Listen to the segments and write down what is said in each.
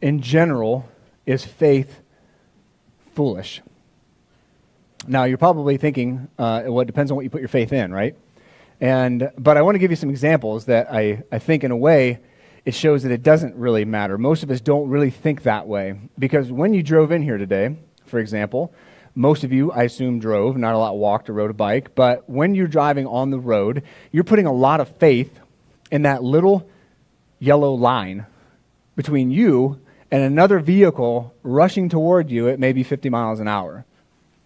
in general, is faith foolish? Now, you're probably thinking, well, it depends on what you put your faith in, right? But I want to give you some examples that I think, in a way, it shows that it doesn't really matter. Most of us don't really think that way. Because when you drove in here today, for example, most of you, I assume, drove, not a lot walked or rode a bike. But when you're driving on the road, you're putting a lot of faith in that little yellow line between you and another vehicle rushing toward you at maybe 50 miles an hour.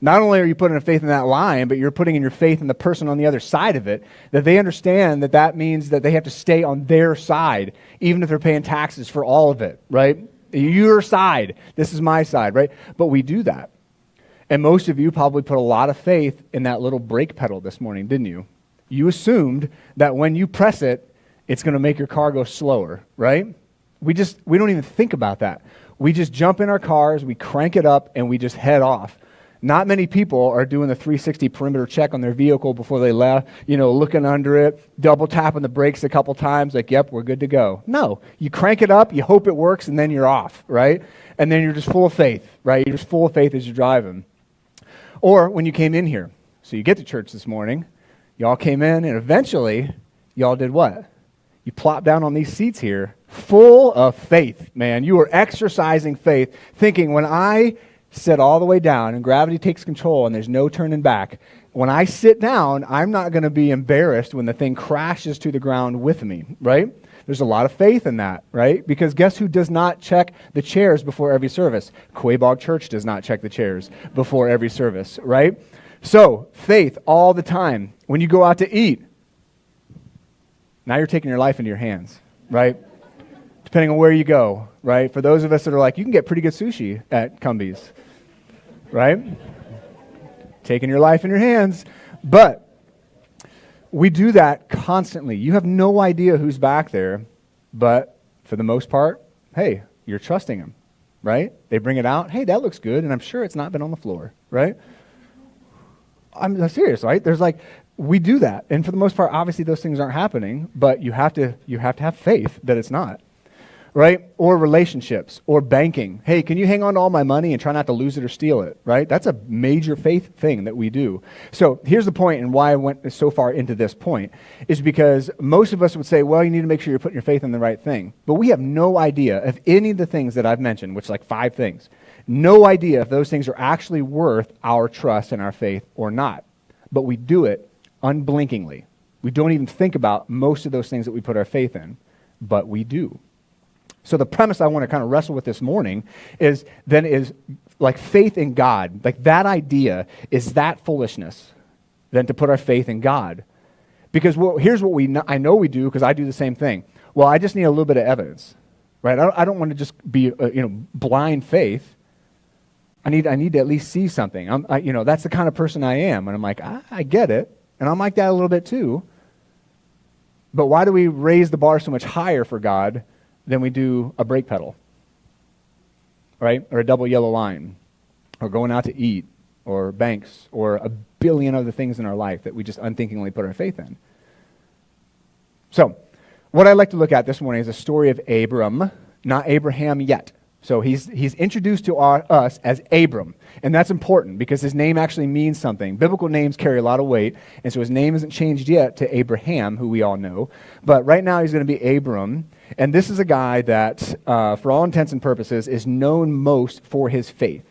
Not only are you putting a faith in that line, but you're putting in your faith in the person on the other side of it, that they understand that that means that they have to stay on their side, even if they're paying taxes for all of it, right? Your side. This is my side, right? But we do that. And most of you probably put a lot of faith in that little brake pedal this morning, didn't you? You assumed that when you press it, it's going to make your car go slower, right? We don't even think about that. We just jump in our cars, we crank it up, and we just head off. Not many people are doing the 360 perimeter check on their vehicle before they left, looking under it, double tapping the brakes a couple times, like, yep, we're good to go. No, you crank it up, you hope it works, and then you're off, right? And then you're just full of faith, right? You're just full of faith as you're driving. Or when you came in here. So you get to church this morning, y'all came in, and eventually, y'all did what? You plopped down on these seats here, full of faith, man. You were exercising faith, thinking, when I sit all the way down and gravity takes control and there's no turning back, when I sit down, I'm not going to be embarrassed when the thing crashes to the ground with me, right? There's a lot of faith in that, right? Because guess who does not check the chairs before every service? Quabog Church does not check the chairs before every service, right? So, faith all the time. When you go out to eat, now you're taking your life into your hands, right? Depending on where you go, right? For those of us that are like, you can get pretty good sushi at Cumbies, right? Taking your life in your hands. But we do that constantly. You have no idea who's back there, but for the most part, hey, you're trusting them, right? They bring it out. Hey, that looks good, and I'm sure it's not been on the floor, right? I'm serious, right? We do that, and for the most part, obviously those things aren't happening, but you have to have faith that it's not. Right? Or relationships, or banking. Hey, can you hang on to all my money and try not to lose it or steal it, right? That's a major faith thing that we do. So here's the point, and why I went so far into this point, is because most of us would say, well, you need to make sure you're putting your faith in the right thing. But we have no idea if any of the things that I've mentioned, which is like 5 things, no idea if those things are actually worth our trust and our faith or not. But we do it unblinkingly. We don't even think about most of those things that we put our faith in, but we do. So the premise I want to kind of wrestle with this morning is like faith in God. Like that idea, is that foolishness than to put our faith in God? Because here's what I know we do, because I do the same thing. Well, I just need a little bit of evidence, right? I don't want to just be blind faith. I need to at least see something. That's the kind of person I am, and I'm like, I get it, and I'm like that a little bit too. But why do we raise the bar so much higher for God than we do a brake pedal, right? Or a double yellow line, or going out to eat, or banks, or a billion other things in our life that we just unthinkingly put our faith in. So, what I'd like to look at this morning is a story of Abram, not Abraham yet. So he's introduced to us as Abram, and that's important because his name actually means something. Biblical names carry a lot of weight, and so his name isn't changed yet to Abraham, who we all know. But right now he's going to be Abram, and this is a guy that, for all intents and purposes, is known most for his faith,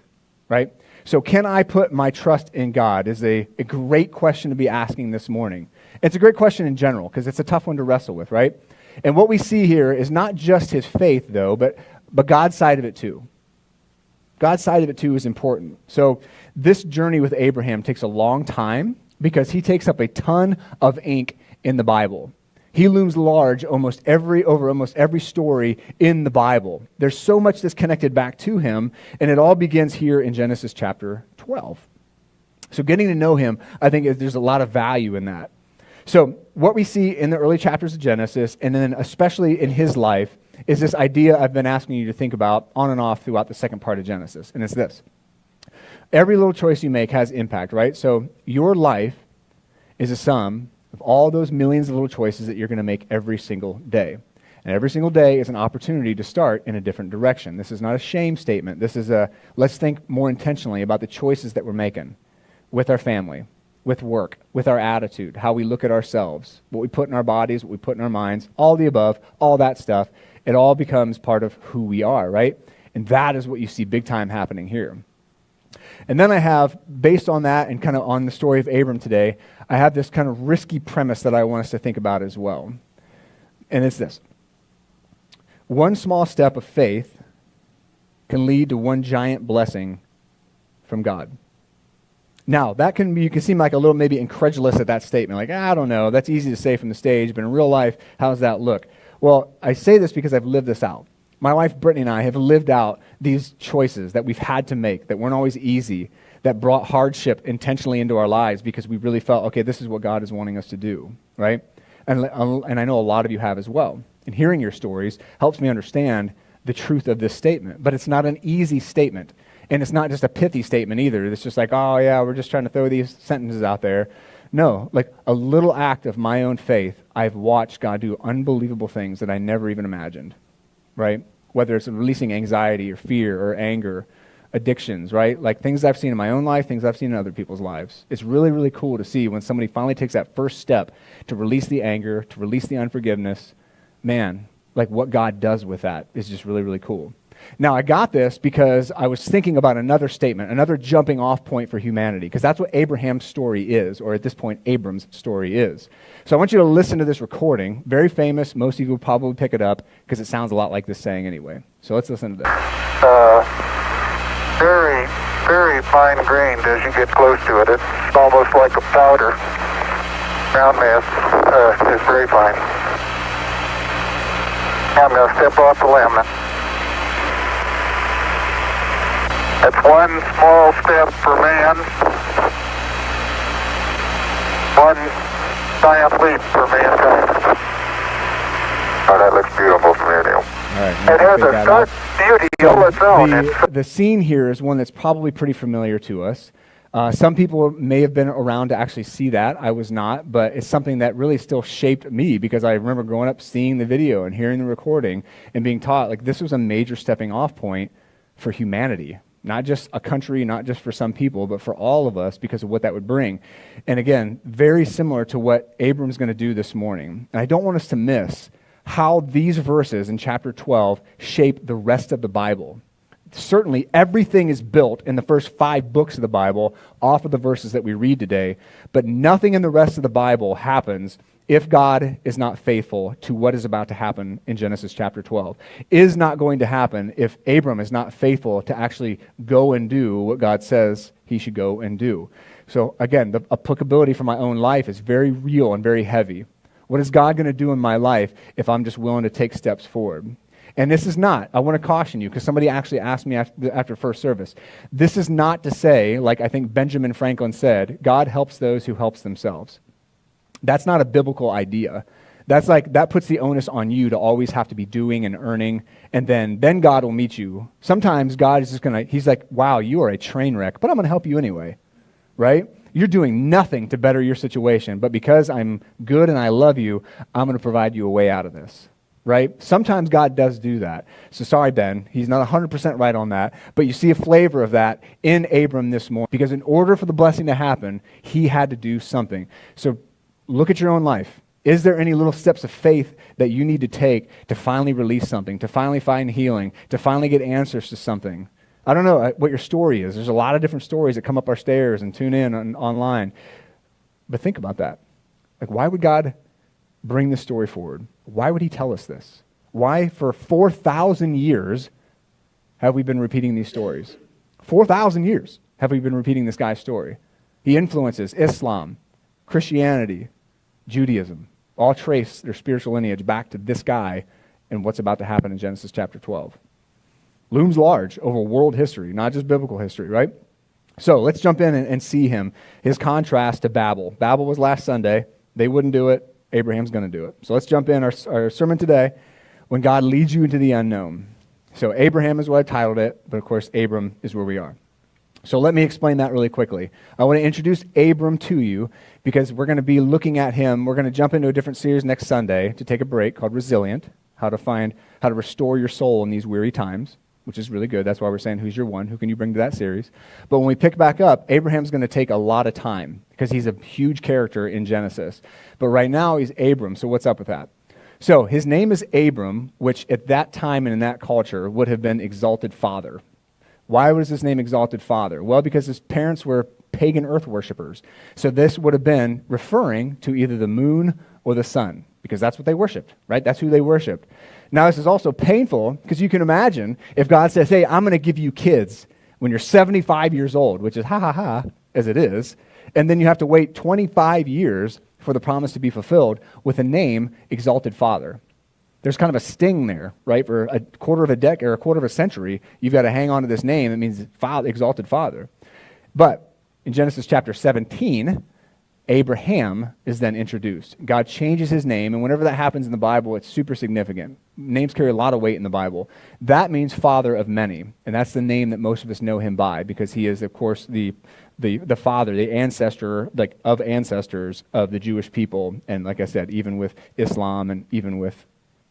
right? So can I put my trust in God is a great question to be asking this morning. It's a great question in general because it's a tough one to wrestle with, right? And what we see here is not just his faith, though, but God's side of it too. God's side of it too is important. So this journey with Abraham takes a long time because he takes up a ton of ink in the Bible. He looms large over almost every story in the Bible. There's so much that's connected back to him, and it all begins here in Genesis chapter 12. So getting to know him, I think there's a lot of value in that. So what we see in the early chapters of Genesis, and then especially in his life, is this idea I've been asking you to think about on and off throughout the second part of Genesis, and it's this. Every little choice you make has impact, right? So your life is a sum of all those millions of little choices that you're going to make every single day. And every single day is an opportunity to start in a different direction. This is not a shame statement. This is let's think more intentionally about the choices that we're making with our family, with work, with our attitude, how we look at ourselves, what we put in our bodies, what we put in our minds, all the above, all that stuff. It all becomes part of who we are, right? And that is what you see big time happening here. And then I have, based on that and kind of on the story of Abram today, I have this kind of risky premise that I want us to think about as well. And it's this. One small step of faith can lead to one giant blessing from God. Now, you can seem like a little maybe incredulous at that statement. Like, I don't know, that's easy to say from the stage, but in real life, how does that look? Well, I say this because I've lived this out. My wife, Brittany, and I have lived out these choices that we've had to make, that weren't always easy, that brought hardship intentionally into our lives because we really felt, okay, this is what God is wanting us to do, right? And I know a lot of you have as well. And hearing your stories helps me understand the truth of this statement. But it's not an easy statement. And it's not just a pithy statement either. It's just like, oh yeah, we're just trying to throw these sentences out there. No, like a little act of my own faith, I've watched God do unbelievable things that I never even imagined, right? Whether it's releasing anxiety or fear or anger, addictions, right? Like things I've seen in my own life, things I've seen in other people's lives. It's really, really cool to see when somebody finally takes that first step to release the anger, to release the unforgiveness. Man, like what God does with that is just really, really cool. Now, I got this because I was thinking about another statement, another jumping off point for humanity, because that's what Abraham's story is, or at this point, Abram's story is. So I want you to listen to this recording. Very famous. Most of you will probably pick it up because it sounds a lot like this saying anyway. So let's listen to this. Very, very fine grained as you get close to it. It's almost like a powder. Ground mass is very fine. I'm going to step off the limb. That's one small step for man, one giant leap for mankind. Oh, that looks beautiful from here, Neil. All right, it has a dark beauty all its own. The scene here is one that's probably pretty familiar to us. Some people may have been around to actually see that. I was not, but it's something that really still shaped me because I remember growing up seeing the video and hearing the recording and being taught like this was a major stepping off point for humanity. Not just a country, not just for some people, but for all of us because of what that would bring. And again, very similar to what Abram's going to do this morning. And I don't want us to miss how these verses in chapter 12 shape the rest of the Bible. Certainly, everything is built in the first 5 books of the Bible off of the verses that we read today, but nothing in the rest of the Bible happens if God is not faithful to what is about to happen in Genesis chapter 12. Is not going to happen if Abram is not faithful to actually go and do what God says he should go and do. So again, the applicability for my own life is very real and very heavy. What is God going to do in my life if I'm just willing to take steps forward? And this is not, I want to caution you, because somebody actually asked me after first service, this is not to say, like I think Benjamin Franklin said, God helps those who helps themselves. That's not a biblical idea. That's like, that puts the onus on you to always have to be doing and earning, and then God will meet you. Sometimes God is just going to, he's like, wow, you are a train wreck, but I'm going to help you anyway, right? You're doing nothing to better your situation, but because I'm good and I love you, I'm going to provide you a way out of this, right? Sometimes God does do that. So sorry, Ben, he's not 100% right on that, but you see a flavor of that in Abram this morning, because in order for the blessing to happen, he had to do something. So look at your own life. Is there any little steps of faith that you need to take to finally release something, to finally find healing, to finally get answers to something? I don't know what your story is. There's a lot of different stories that come up our stairs and tune in online. But think about that. Like, why would God bring this story forward? Why would he tell us this? Why, for 4,000 years, have we been repeating these stories? 4,000 years have we been repeating this guy's story. He influences Islam, Christianity, Judaism, all trace their spiritual lineage back to this guy and what's about to happen in Genesis chapter 12. Looms large over world history, not just biblical history, right? So let's jump in and see him. His contrast to Babel. Babel was last Sunday. They wouldn't do it. Abraham's going to do it. So let's jump in our sermon today, when God leads you into the unknown. So Abraham is what I titled it, but of course Abram is where we are. So let me explain that really quickly. I want to introduce Abram to you because we're going to be looking at him. We're going to jump into a different series next Sunday to take a break called Resilient. how to restore your soul in these weary times, which is really good. That's why we're saying, who's your one? Who can you bring to that series? But when we pick back up, Abraham's going to take a lot of time because he's a huge character in Genesis. But right now, he's Abram. So what's up with that? So his name is Abram, which at that time and in that culture would have been exalted father. Why was his name exalted father? Well, because his parents were pagan earth worshipers. So this would have been referring to either the moon or the sun, because that's what they worshipped, right? That's who they worshipped. Now, this is also painful because you can imagine if God says, hey, I'm going to give you kids when you're 75 years old, which is ha, as it is, and then you have to wait 25 years for the promise to be fulfilled with a name, exalted father. There's kind of a sting there, right? For a quarter of a decade or a quarter of a century, you've got to hang on to this name. It means father, exalted father. But in Genesis chapter 17, Abraham is then introduced. God changes his name, and whenever that happens in the Bible, it's super significant. Names carry a lot of weight in the Bible. That means father of many, and that's the name that most of us know him by, because he is, of course, the father, the ancestor, like of ancestors of the Jewish people, and like I said, even with Islam and even with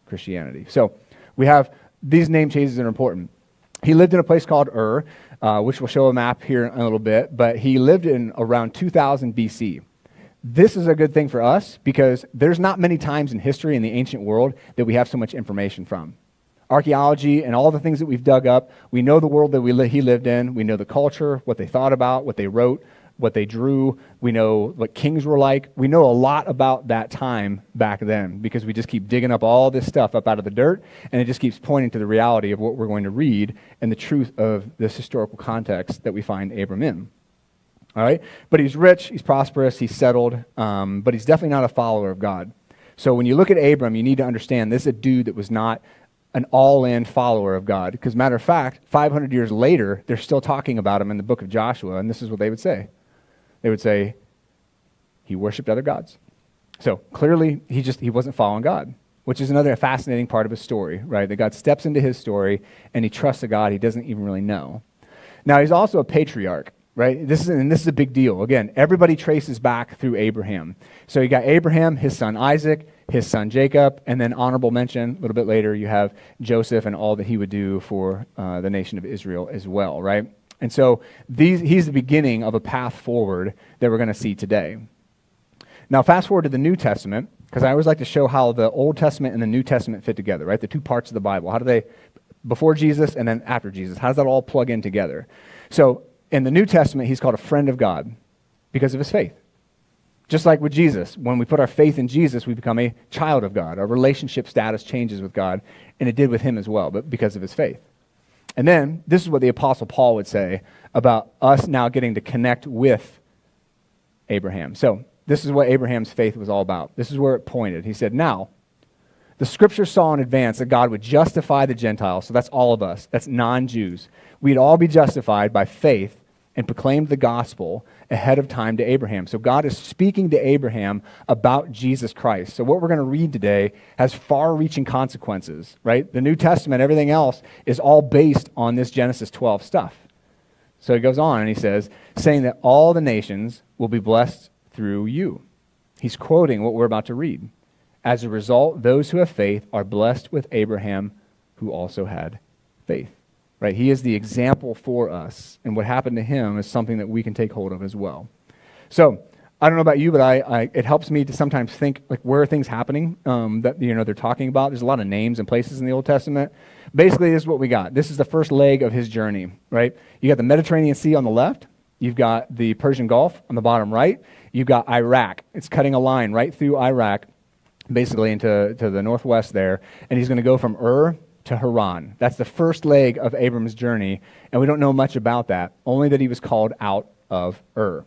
Christianity. So we have these name changes that are important. He lived in a place called Ur, which we'll show a map here in a little bit, but he lived in around 2000 BC. This is a good thing for us because there's not many times in history in the ancient world that we have so much information from. Archaeology and all the things that we've dug up, we know the world that he lived in, we know the culture, what they thought about, what they wrote, what they drew, we know what kings were like. We know a lot about that time back then because we just keep digging up all this stuff up out of the dirt, and it just keeps pointing to the reality of what we're going to read and the truth of this historical context that we find Abram in. All right? But he's rich, he's prosperous, he's settled, but he's definitely not a follower of God. So when you look at Abram, you need to understand this is a dude that was not an all-in follower of God. Because matter of fact, 500 years later, they're still talking about him in the book of Joshua, and this is what they would say. They would say, he worshipped other gods. So clearly, he wasn't following God, which is another fascinating part of his story, right? That God steps into his story, and he trusts a God he doesn't even really know. Now, he's also a patriarch. Right? This is a big deal. Again, everybody traces back through Abraham. So you got Abraham, his son Isaac, his son Jacob, and then honorable mention, a little bit later, you have Joseph and all that he would do for the nation of Israel as well, right? And so he's the beginning of a path forward that we're going to see today. Now, fast forward to the New Testament, because I always like to show how the Old Testament and the New Testament fit together, right? The two parts of the Bible. How do they, before Jesus and then after Jesus, how does that all plug in together? So in the New Testament, he's called a friend of God because of his faith. Just like with Jesus, when we put our faith in Jesus, we become a child of God. Our relationship status changes with God, and it did with him as well, but because of his faith. And then, this is what the Apostle Paul would say about us now getting to connect with Abraham. So, this is what Abraham's faith was all about. This is where it pointed. He said, now, the Scripture saw in advance that God would justify the Gentiles, so that's all of us, that's non-Jews. We'd all be justified by faith and proclaimed the gospel ahead of time to Abraham. So God is speaking to Abraham about Jesus Christ. So what we're going to read today has far-reaching consequences, right? The New Testament, everything else, is all based on this Genesis 12 stuff. So he goes on and he says, saying that all the nations will be blessed through you. He's quoting what we're about to read. As a result, those who have faith are blessed with Abraham, who also had faith. Right? He is the example for us, and what happened to him is something that we can take hold of as well. So, I don't know about you, but it helps me to sometimes think, like, where are things happening that they're talking about? There's a lot of names and places in the Old Testament. Basically, this is what we got. This is the first leg of his journey, right? You got the Mediterranean Sea on the left. You've got the Persian Gulf on the bottom right. You've got Iraq. It's cutting a line right through Iraq, basically into the northwest there, and he's going to go from Ur to Haran. That's the first leg of Abram's journey, and we don't know much about that, only that he was called out of Ur,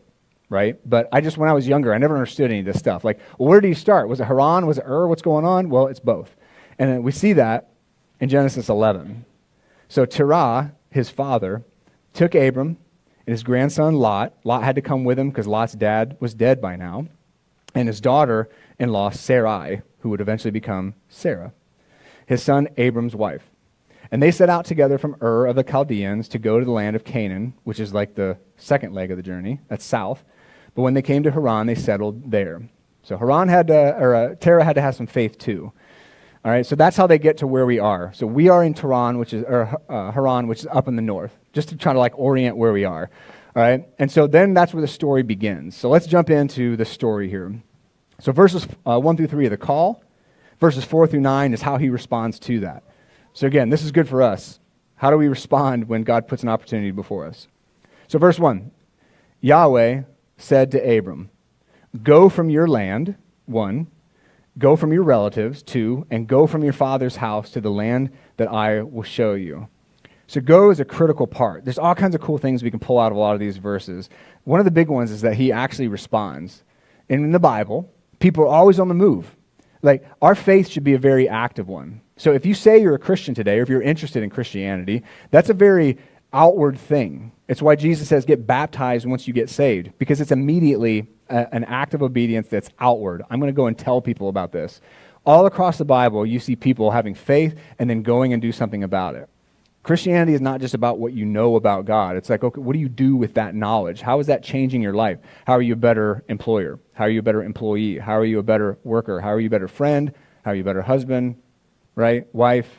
right? But when I was younger, I never understood any of this stuff. Like, well, where did he start? Was it Haran? Was it Ur? What's going on? Well, it's both. And then we see that in Genesis 11. So Terah, his father, took Abram and his grandson Lot. Lot had to come with him because Lot's dad was dead by now, and his daughter-in-law Sarai, who would eventually become Sarah, his son Abram's wife. And they set out together from Ur of the Chaldeans to go to the land of Canaan, which is like the second leg of the journey. That's south. But when they came to Haran, they settled there. So Terah had to have some faith too. All right, so that's how they get to where we are. So we are in Haran, which is up in the north, just to try to like orient where we are. All right, and so then that's where the story begins. So let's jump into the story here. So verses 1 through 3 are the call. Verses 4 through 9 is how he responds to that. So again, this is good for us. How do we respond when God puts an opportunity before us? So verse 1, Yahweh said to Abram, go from your land, 1, go from your relatives, 2, and go from your father's house to the land that I will show you. So go is a critical part. There's all kinds of cool things we can pull out of a lot of these verses. One of the big ones is that he actually responds. And in the Bible, people are always on the move. Like, our faith should be a very active one. So if you say you're a Christian today, or if you're interested in Christianity, that's a very outward thing. It's why Jesus says get baptized once you get saved, because it's immediately an act of obedience that's outward. I'm going to go and tell people about this. All across the Bible, you see people having faith and then going and do something about it. Christianity is not just about what you know about God. It's like, okay, what do you do with that knowledge? How is that changing your life? How are you a better employer? How are you a better employee? How are you a better worker? How are you a better friend? How are you a better husband, right? Wife,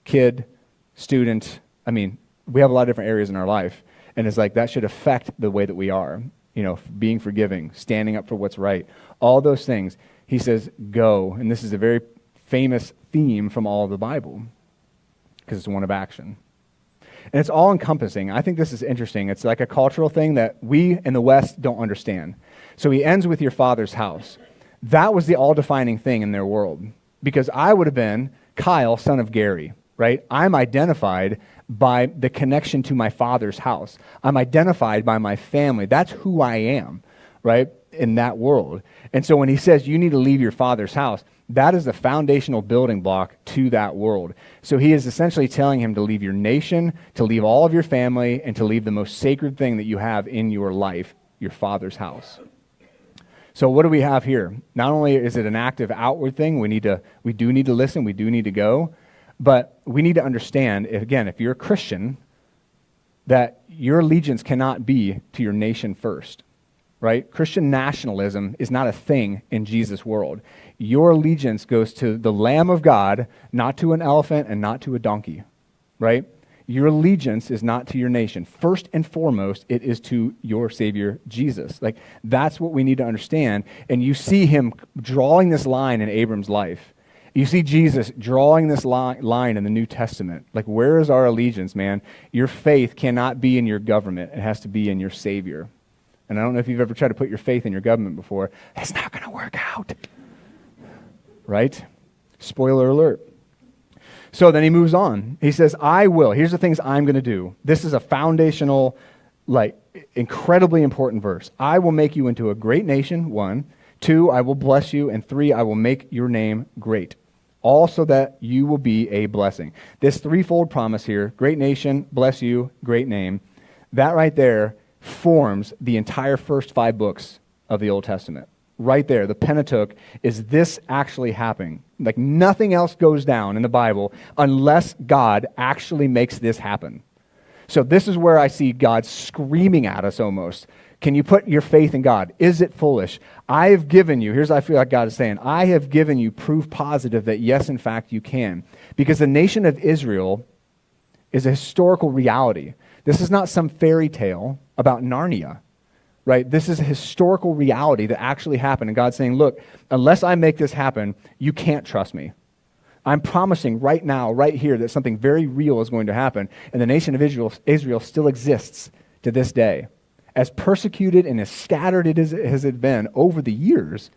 kid, student. I mean, we have a lot of different areas in our life. And it's like that should affect the way that we are. You know, being forgiving, standing up for what's right. All those things. He says, go. And this is a very famous theme from all of the Bible because it's one of action. And it's all encompassing. I think this is interesting. It's like a cultural thing that we in the West don't understand. So he ends with your father's house. That was the all-defining thing in their world. Because I would have been Kyle, son of Gary, right? I'm identified by the connection to my father's house. I'm identified by my family. That's who I am, right, in that world. And so when he says you need to leave your father's house, that is the foundational building block to that world. So he is essentially telling him to leave your nation, to leave all of your family, and to leave the most sacred thing that you have in your life, your father's house. So what do we have here? Not only is it an active outward thing, we do need to listen, we do need to go, but we need to understand, again, if you're a Christian, that your allegiance cannot be to your nation first. Right? Christian nationalism is not a thing in Jesus' world. Your allegiance goes to the Lamb of God, not to an elephant and not to a donkey. Right? Your allegiance is not to your nation. First and foremost, it is to your Savior, Jesus. Like, that's what we need to understand. And you see him drawing this line in Abram's life. You see Jesus drawing this line in the New Testament. Like, where is our allegiance, man? Your faith cannot be in your government. It has to be in your Savior. And I don't know if you've ever tried to put your faith in your government before. It's not going to work out. Right? Spoiler alert. So then he moves on. He says, I will. Here's the things I'm going to do. This is a foundational, like, incredibly important verse. I will make you into a great nation, 1. 2, I will bless you. And 3, I will make your name great. All so that you will be a blessing. This threefold promise here, great nation, bless you, great name, that right there forms the entire first 5 books of the Old Testament. Right there, the Pentateuch is this actually happening. Like, nothing else goes down in the Bible unless God actually makes this happen. So this is where I see God screaming at us almost. Can you put your faith in God? Is it foolish? I have given you, here's what I feel like God is saying, I have given you proof positive that yes, in fact, you can. Because the nation of Israel is a historical reality. This is not some fairy tale about Narnia, right? This is a historical reality that actually happened. And God's saying, look, unless I make this happen, you can't trust me. I'm promising right now, right here, that something very real is going to happen. And the nation of Israel still exists to this day. As persecuted and as scattered as it been over the years,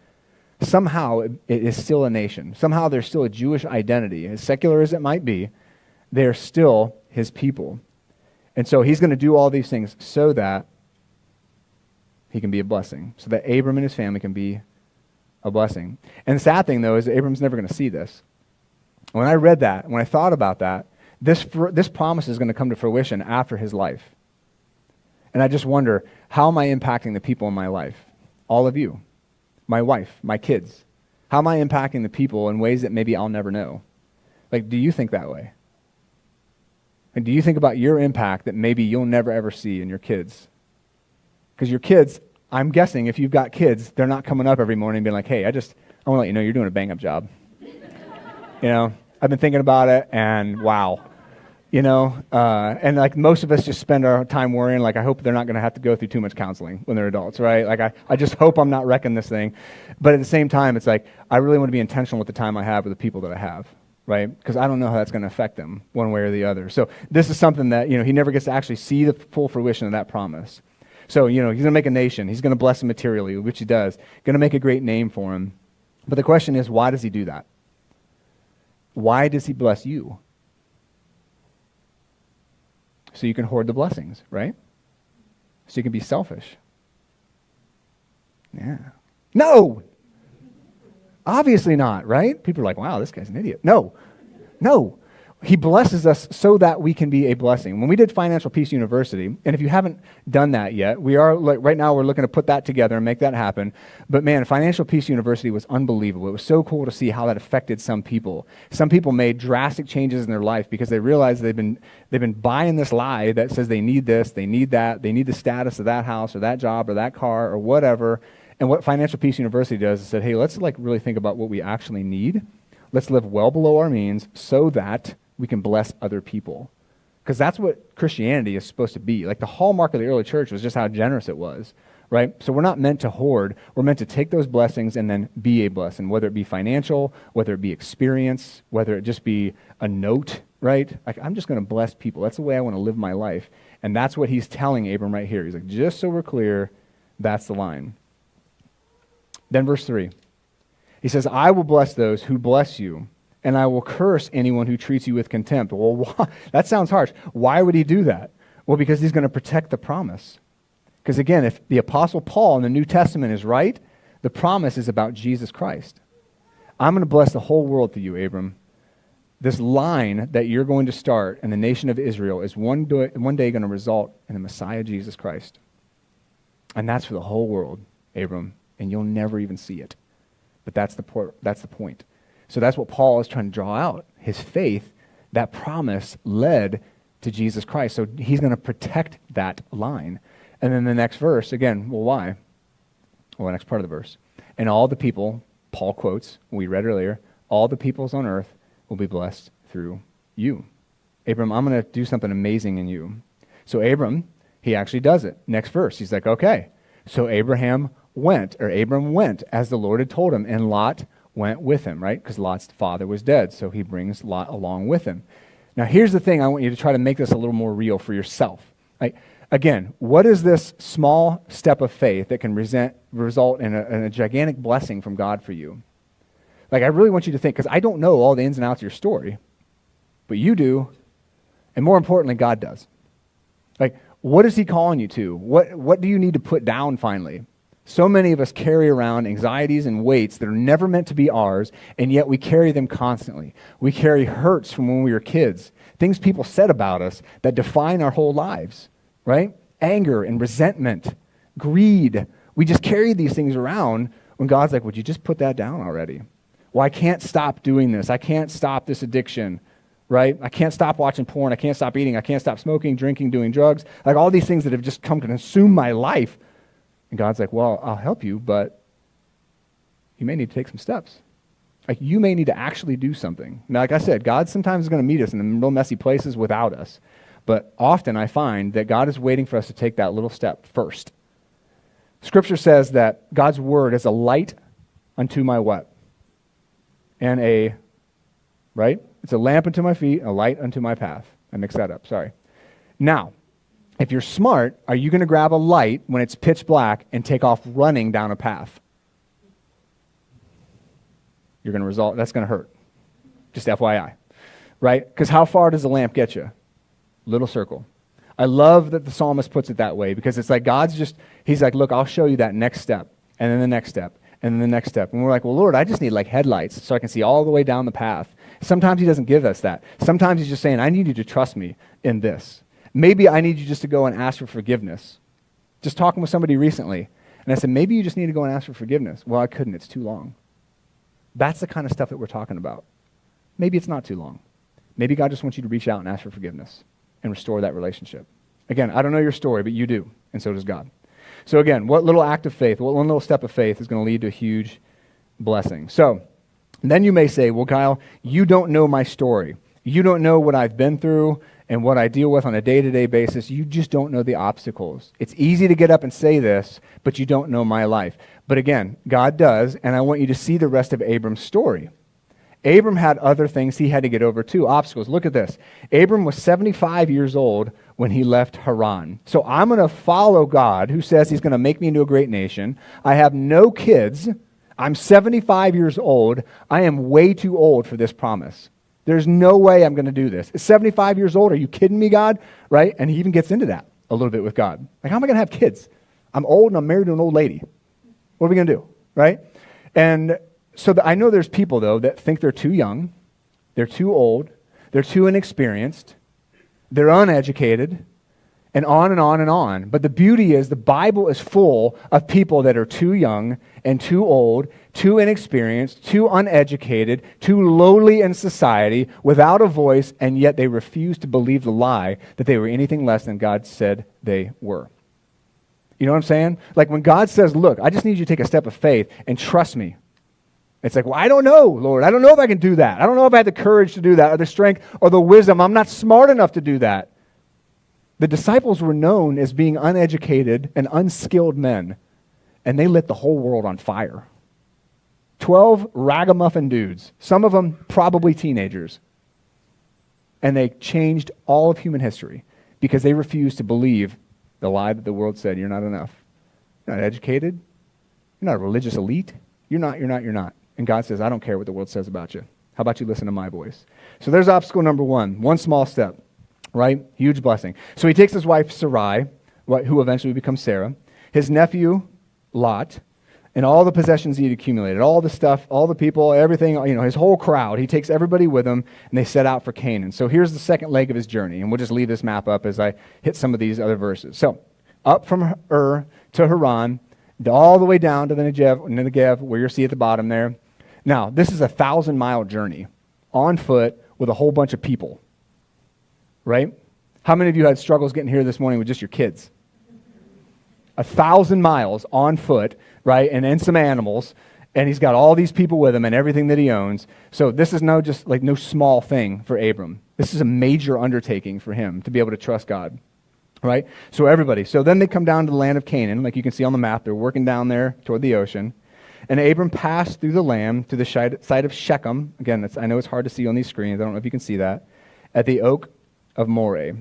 somehow it is still a nation. Somehow there's still a Jewish identity. As secular as it might be, they're still his people. And so he's going to do all these things so that he can be a blessing, so that Abram and his family can be a blessing. And the sad thing, though, is that Abram's never going to see this. When I read that, when I thought about that, this promise is going to come to fruition after his life. And I just wonder, how am I impacting the people in my life? All of you, my wife, my kids. How am I impacting the people in ways that maybe I'll never know? Like, do you think that way? And do you think about your impact that maybe you'll never ever see in your kids? Because your kids, I'm guessing if you've got kids, they're not coming up every morning and being like, hey, I want to let you know you're doing a bang-up job. You know, I've been thinking about it, and wow. And like most of us just spend our time worrying, like I hope they're not going to have to go through too much counseling when they're adults, right? Like I just hope I'm not wrecking this thing. But at the same time, it's like I really want to be intentional with the time I have with the people that I have, right? Because I don't know how that's going to affect them one way or the other. So this is something that, he never gets to actually see the full fruition of that promise. So, he's going to make a nation. He's going to bless them materially, which he does. Going to make a great name for him. But the question is, why does he do that? Why does he bless you? So you can hoard the blessings, right? So you can be selfish. Yeah. No! Obviously not, right? People are like, wow, this guy's an idiot. No. He blesses us so that we can be a blessing. When we did Financial Peace University, and if you haven't done that yet, right now we're looking to put that together and make that happen. But man, Financial Peace University was unbelievable. It was so cool to see how that affected some people. Some people made drastic changes in their life because they realized they've been buying this lie that says they need this, they need that, they need the status of that house or that job or that car or whatever. And what Financial Peace University does is said, hey, let's really think about what we actually need. Let's live well below our means so that we can bless other people. Because that's what Christianity is supposed to be. Like the hallmark of the early church was just how generous it was, right? So we're not meant to hoard. We're meant to take those blessings and then be a blessing, whether it be financial, whether it be experience, whether it just be a note, right? Like I'm just going to bless people. That's the way I want to live my life. And that's what he's telling Abram right here. He's like, just so we're clear, that's the line. Then verse 3. He says, I will bless those who bless you, and I will curse anyone who treats you with contempt. Well, that sounds harsh. Why would he do that? Well, because he's going to protect the promise. Because again, if the Apostle Paul in the New Testament is right, the promise is about Jesus Christ. I'm going to bless the whole world through you, Abram. This line that you're going to start in the nation of Israel is one day going to result in the Messiah, Jesus Christ. And that's for the whole world, Abram, and you'll never even see it. But that's the point. So that's what Paul is trying to draw out. His faith, that promise led to Jesus Christ. So he's going to protect that line. And then the next verse, again, well, why? Well, the next part of the verse. And all the people, Paul quotes, we read earlier, all the peoples on earth will be blessed through you. Abram, I'm going to do something amazing in you. So Abram, he actually does it. Next verse, he's like, okay. So Abram went as the Lord had told him, and Lot went with him, right? Because Lot's father was dead, so he brings Lot along with him. Now, here's the thing. I want you to try to make this a little more real for yourself. Again, what is this small step of faith that can result in a gigantic blessing from God for you? I really want you to think, because I don't know all the ins and outs of your story, but you do, and more importantly, God does. What is he calling you to? What do you need to put down finally? So many of us carry around anxieties and weights that are never meant to be ours, and yet we carry them constantly. We carry hurts from when we were kids, things people said about us that define our whole lives, right? Anger and resentment, greed. We just carry these things around when God's like, would you just put that down already? Well, I can't stop doing this. I can't stop this addiction, right? I can't stop watching porn. I can't stop eating. I can't stop smoking, drinking, doing drugs. All these things that have just come to consume my life. And God's like, well, I'll help you, but you may need to take some steps. You may need to actually do something. Now, like I said, God sometimes is going to meet us in real messy places without us. But often I find that God is waiting for us to take that little step first. Scripture says that God's word is a light unto my what? And right? It's a lamp unto my feet, a light unto my path. I mixed that up, sorry. Now, if you're smart, are you going to grab a light when it's pitch black and take off running down a path? You're going to that's going to hurt. Just FYI, right? Because how far does the lamp get you? Little circle. I love that the psalmist puts it that way because it's like he's like, look, I'll show you that next step, and then the next step, and then the next step. And we're like, well, Lord, I just need headlights so I can see all the way down the path. Sometimes he doesn't give us that. Sometimes he's just saying, I need you to trust me in this. Maybe I need you just to go and ask for forgiveness. Just talking with somebody recently, and I said, maybe you just need to go and ask for forgiveness. Well, I couldn't. It's too long. That's the kind of stuff that we're talking about. Maybe it's not too long. Maybe God just wants you to reach out and ask for forgiveness and restore that relationship. Again, I don't know your story, but you do, and so does God. So again, what little act of faith, what one little step of faith is going to lead to a huge blessing? So And then you may say, well, Kyle, you don't know my story. You don't know what I've been through and what I deal with on a day-to-day basis. You just don't know the obstacles. It's easy to get up and say this, but you don't know my life. But again, God does, and I want you to see the rest of Abram's story. Abram had other things he had to get over too, obstacles. Look at this. Abram was 75 years old when he left Haran. So I'm going to follow God, who says he's going to make me into a great nation. I have no kids. I'm 75 years old. I am way too old for this promise. There's no way I'm going to do this. At 75 years old, are you kidding me, God? Right? And he even gets into that a little bit with God. Like, how am I going to have kids? I'm old and I'm married to an old lady. What are we going to do? Right? And so I know there's people, though, that think they're too young, they're too old, they're too inexperienced, they're uneducated, and on and on and on. But the beauty is the Bible is full of people that are too young and too old, too inexperienced, too uneducated, too lowly in society, without a voice, and yet they refuse to believe the lie that they were anything less than God said they were. You know what I'm saying? Like when God says, look, I just need you to take a step of faith and trust me. It's like, well, I don't know, Lord. I don't know if I can do that. I don't know if I have the courage to do that or the strength or the wisdom. I'm not smart enough to do that. The disciples were known as being uneducated and unskilled men, and they lit the whole world on fire. 12 ragamuffin dudes, some of them probably teenagers. And they changed all of human history because they refused to believe the lie that the world said, you're not enough. You're not educated. You're not a religious elite. You're not. And God says, I don't care what the world says about you. How about you listen to my voice? So there's obstacle number one small step. Right? Huge blessing. So he takes his wife Sarai, who eventually becomes Sarah, his nephew Lot, and all the possessions he had accumulated, all the stuff, all the people, everything, his whole crowd. He takes everybody with him, and they set out for Canaan. So here's the second leg of his journey, and we'll just leave this map up as I hit some of these other verses. So up from Ur to Haran, all the way down to the Negev, where you'll see at the bottom there. Now, this is a 1,000-mile journey on foot with a whole bunch of people. Right? How many of you had struggles getting here this morning with just your kids? 1,000 miles on foot, right? And then some animals. And he's got all these people with him and everything that he owns. So this is no small thing for Abram. This is a major undertaking for him to be able to trust God. Right? So everybody. So then they come down to the land of Canaan. Like you can see on the map, they're working down there toward the ocean. And Abram passed through the land to the site of Shechem. Again, I know it's hard to see on these screens. I don't know if you can see that. At the oak of Moreh.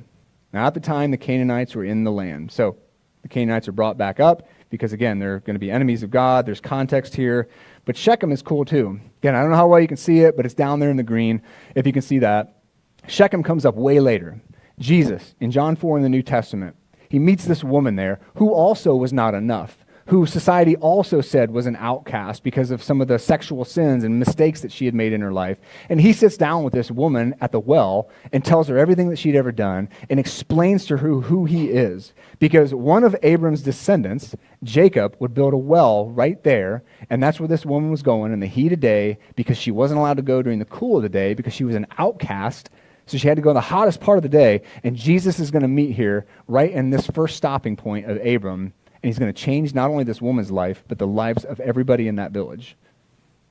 Now, at the time, the Canaanites were in the land. So the Canaanites are brought back up because, again, they're going to be enemies of God. There's context here. But Shechem is cool, too. Again, I don't know how well you can see it, but it's down there in the green, if you can see that. Shechem comes up way later. Jesus, in John 4 in the New Testament, he meets this woman there who also was not enough, who society also said was an outcast because of some of the sexual sins and mistakes that she had made in her life. And he sits down with this woman at the well and tells her everything that she'd ever done and explains to her who he is. Because one of Abram's descendants, Jacob, would build a well right there, and that's where this woman was going in the heat of day because she wasn't allowed to go during the cool of the day because she was an outcast. So she had to go in the hottest part of the day, and Jesus is going to meet here right in this first stopping point of Abram. And he's going to change not only this woman's life, but the lives of everybody in that village,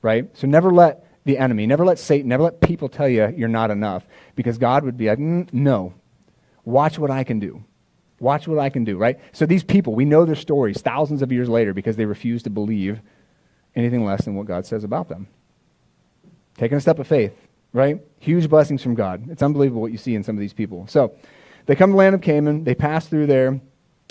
right? So never let the enemy, never let Satan, never let people tell you you're not enough, because God would be like, no, watch what I can do. Watch what I can do, right? So these people, we know their stories thousands of years later because they refuse to believe anything less than what God says about them. Taking a step of faith, right? Huge blessings from God. It's unbelievable what you see in some of these people. So they come to the land of Canaan, they pass through there.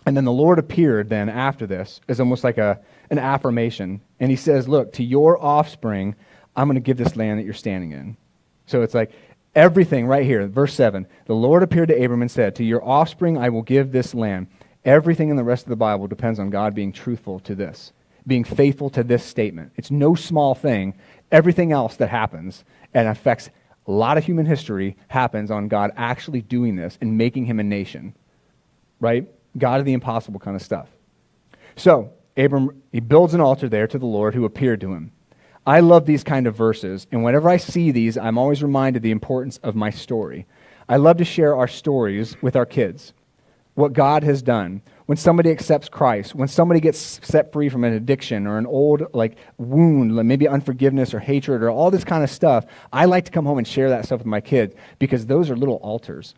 And then the Lord appeared then after this as almost like an affirmation. And he says, look, to your offspring, I'm going to give this land that you're standing in. So it's like everything right here, verse 7. The Lord appeared to Abram and said, to your offspring, I will give this land. Everything in the rest of the Bible depends on God being truthful to this, being faithful to this statement. It's no small thing. Everything else that happens and affects a lot of human history happens on God actually doing this and making him a nation, right? God of the impossible kind of stuff. So Abram, he builds an altar there to the Lord who appeared to him. I love these kind of verses, and whenever I see these, I'm always reminded the importance of my story. I love to share our stories with our kids. what God has done, when somebody accepts Christ, when somebody gets set free from an addiction or an old wound, maybe unforgiveness or hatred or all this kind of stuff, I like to come home and share that stuff with my kids because those are little altars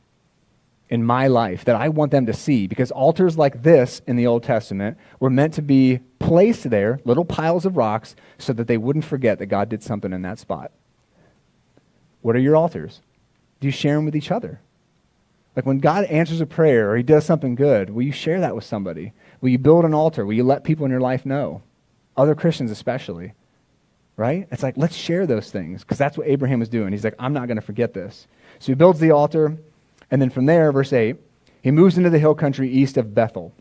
in my life that I want them to see, because altars like this in the Old Testament were meant to be placed there, little piles of rocks, so that they wouldn't forget that God did something in that spot. What are your altars? Do you share them with each other? Like when God answers a prayer or he does something good, will you share that with somebody? Will you build an altar? Will you let people in your life know? Other Christians especially, right? It's like, let's share those things, because that's what Abraham was doing. He's like, I'm not going to forget this. So he builds the altar, and then from there, verse 8, he moves into the hill country east of Bethel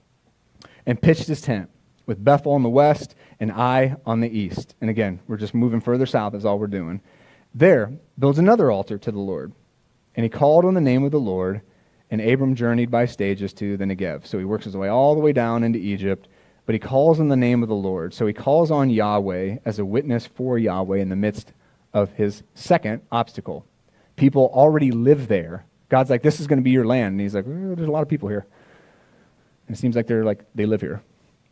and pitched his tent with Bethel on the west and Ai on the east. And again, we're just moving further south is all we're doing. There, builds another altar to the Lord. And he called on the name of the Lord, and Abram journeyed by stages to the Negev. So he works his way all the way down into Egypt, but he calls on the name of the Lord. So he calls on Yahweh as a witness for Yahweh in the midst of his second obstacle. People already live there. God's like, this is going to be your land. And he's like, there's a lot of people here. And it seems like they live here,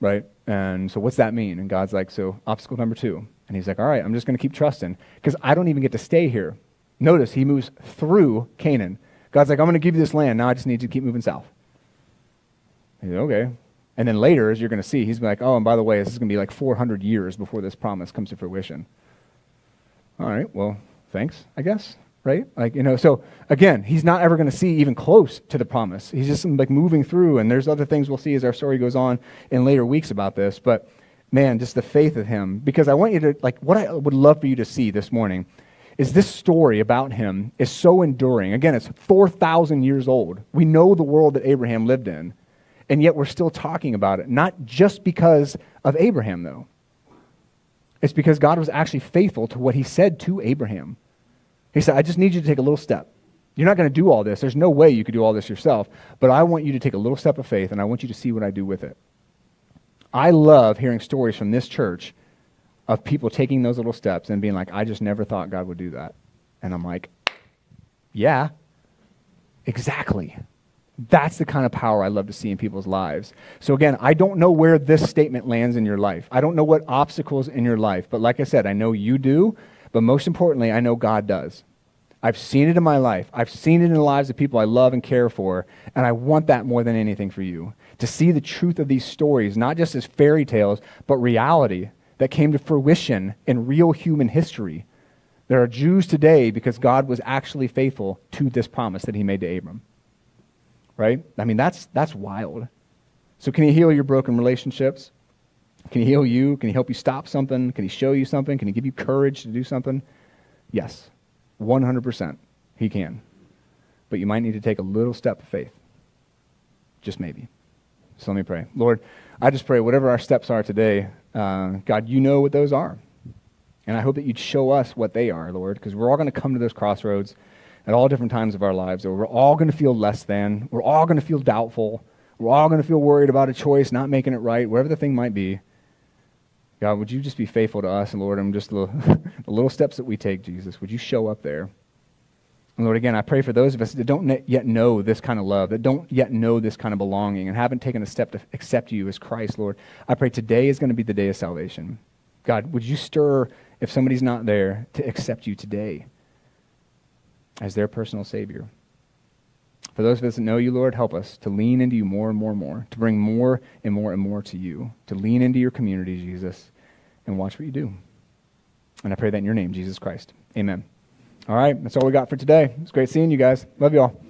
right? And so what's that mean? And God's like, so obstacle number 2. And he's like, all right, I'm just going to keep trusting, because I don't even get to stay here. Notice he moves through Canaan. God's like, I'm going to give you this land. Now I just need you to keep moving south. He's like, okay. And then later, as you're going to see, he's like, oh, and by the way, this is going to be like 400 years before this promise comes to fruition. All right, well, thanks, I guess, right? So again, he's not ever going to see even close to the promise. He's just moving through, and there's other things we'll see as our story goes on in later weeks about this. But man, just the faith of him, because I want you to, what I would love for you to see this morning is this story about him is so enduring. Again, it's 4,000 years old. We know the world that Abraham lived in, and yet we're still talking about it. Not just because of Abraham, though. It's because God was actually faithful to what he said to Abraham. He said, I just need you to take a little step. You're not going to do all this. There's no way you could do all this yourself, but I want you to take a little step of faith, and I want you to see what I do with it. I love hearing stories from this church of people taking those little steps and being like, I just never thought God would do that. And I'm like, yeah, exactly. That's the kind of power I love to see in people's lives. So again, I don't know where this statement lands in your life. I don't know what obstacles in your life, but like I said, I know you do, but most importantly, I know God does. I've seen it in my life. I've seen it in the lives of people I love and care for, and I want that more than anything for you. To see the truth of these stories, not just as fairy tales, but reality that came to fruition in real human history. There are Jews today because God was actually faithful to this promise that he made to Abram. Right? I mean, that's wild. So can he heal your broken relationships? Can he heal you? Can he help you stop something? Can he show you something? Can he give you courage to do something? Yes, 100% he can. But you might need to take a little step of faith. Just maybe. So let me pray. Lord, I just pray whatever our steps are today, God, you know what those are. And I hope that you'd show us what they are, Lord, because we're all going to come to those crossroads at all different times of our lives. We're all going to feel less than. We're all going to feel doubtful. We're all going to feel worried about a choice, not making it right, wherever the thing might be. God, would you just be faithful to us, and Lord, and just the little steps that we take, Jesus, would you show up there? And Lord, again, I pray for those of us that don't yet know this kind of love, that don't yet know this kind of belonging, and haven't taken a step to accept you as Christ, Lord. I pray today is going to be the day of salvation. God, would you stir, if somebody's not there, to accept you today as their personal Savior? For those of us that know you, Lord, help us to lean into you more and more and more, to bring more and more and more to you, to lean into your community, Jesus, and watch what you do. And I pray that in your name, Jesus Christ. Amen. All right, that's all we got for today. It's great seeing you guys. Love you all.